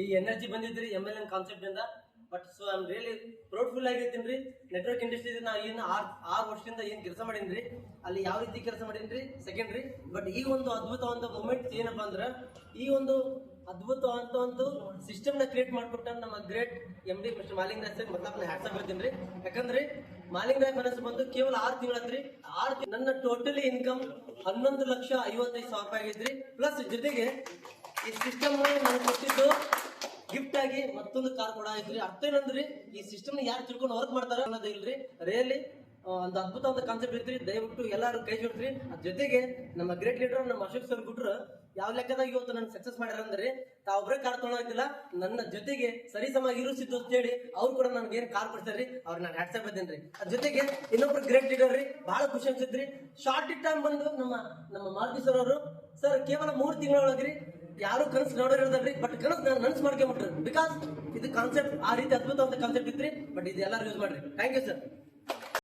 ಈ ಎನರ್ಜಿ ಬಂದಿದ್ರಿ MLN concept ಇಂದ. But so I am really proudful ಆಗಿರ್ತೀನಿ. ನೆಟ್ವರ್ಕ್ ಇಂಡಸ್ಟ್ರಿ ನಾ ಏನು 6 ವರ್ಷದಿಂದ ಏನ್ ಕೆಲಸ ಮಾಡೀನಿ ಅಲ್ಲಿ ಯಾವ ರೀತಿ ಕೆಲಸ ಮಾಡೀನಿ ಸೆಕೆಂಡ್ರಿ. ಬಟ್ ಈ ಒಂದು ಅದ್ಭುತವಾದ ಮೂಮೆಂಟ್ ಏನಪ್ಪಾ ಅಂದ್ರೆ ಈ ಒಂದು ಅದ್ಭುತವಾದ ಒಂದು ಸಿಸ್ಟಮ್ ನ ಕ್ರಿಯೇಟ್ ಮಾಡ್ಕೊಟ್ಟ ನಮ್ಮ great MD mister Malinga Raj sir ಮೊದಲ ಹ್ಯಾಟ್ಸ್ ಬರ್ತೀನಿ. ಯಾಕಂದ್ರೆ ಮಾಲಿಂಗ್ ರಾಜ್ ಮನಸ್ಸು ಬಂದು ಕೇವಲ 6 ತಿಂಗಳಂತ್ರಿ. ನನ್ನ ಟೋಟಲಿ ಇನ್ಕಮ್ 11,50,500 ಆಗೈತ್ರಿ. ಪ್ಲಸ್ ಜೊತೆಗೆ ಈ ಸಿಸ್ಟಮ್ ನಾನು ಕೊಟ್ಟಿದ್ದು ಗಿಫ್ಟ್ ಆಗಿ ಮತ್ತೊಂದು ಕಾರ್ ಕೂಡ ಐತ್ರಿ. ಅರ್ಥ ಏನಂದ್ರಿ ಈ ಸಿಸ್ಟಮ್ ಯಾರು ತಿಳ್ಕೊಂಡು ವರ್ಕ್ ಮಾಡ್ತಾರ ಅನ್ನೋದು ಇಲ್ರಿ. ರಿಯಲಿ ಒಂದು ಅದ್ಭುತವಾದ ಕಾನ್ಸೆಪ್ಟ್ ಐತ್ರಿ. ದಯವಿಟ್ಟು ಎಲ್ಲಾರು ಕೈ ಜೋಡ್ರಿ. ಅದ್ ಜೊತೆಗೆ ನಮ್ಮ ಗ್ರೇಟ್ ಲೀಡರ್ ನಮ್ಮ ಅಶೋಕ್ ಸರ್ ಗುಟ್ರು ಯಾವ ಲೆಕ್ಕದಾಗ ಇವತ್ತು ನಾನು ಸಕ್ಸಸ್ ಮಾಡ್ಯಾರ ಅಂದ್ರೆ ತಾವೊಬ್ರೇ ಕಾರ್ ತೊಗೊಳೋದಿಲ್ಲ, ನನ್ನ ಜೊತೆಗೆ ಸರಿಸಮ ಇರಿಸಿದ್ದು ಅಂತ ಹೇಳಿ ಅವ್ರು ಕೂಡ ನನ್ಗೆ ಏನ್ ಕಾರ್ ಕೊಡ್ತಾರ್ರಿ, ಅವ್ರು ನಾನು ಹ್ಯಾಟ್ಸಪ್ ಬಂದೇನ್ರಿ. ಅದ್ ಜೊತೆಗೆ ಇನ್ನೊಬ್ರು ಗ್ರೇಟ್ ಲೀಡರ್ ರೀ, ಬಹಳ ಖುಷಿ ಅನ್ಸಿದ್ರಿ. ಶಾರ್ಟ್ ಟೈಮ್ ಬಂದು ನಮ್ಮ ಮಾರುತಿ ಸರ್ ಅವರು ಸರ್ ಕೇವಲ 3 ತಿಂಗಳೊಳಗ್ರಿ ಯಾರು ಕನಸು ನೋಡಿರೋದ್ರಿ. ಬಟ್ ಕನಸು ನಾನು ನನ್ಸ್ ಮಾಡ್ಕೊಂಡ್ಬಿಟ್ರಿ. ಬಿಕಾಸ್ ಇದು ಕಾನ್ಸೆಪ್ಟ್ ಆ ರೀತಿ ಅದ್ಭುತವಾದ ಕಾನ್ಸೆಪ್ಟ್ ಇತ್ರಿ. ಬಟ್ ಇದು ಎಲ್ಲರೂ ಯೂಸ್ ಮಾಡ್ರಿ. Thank you sir.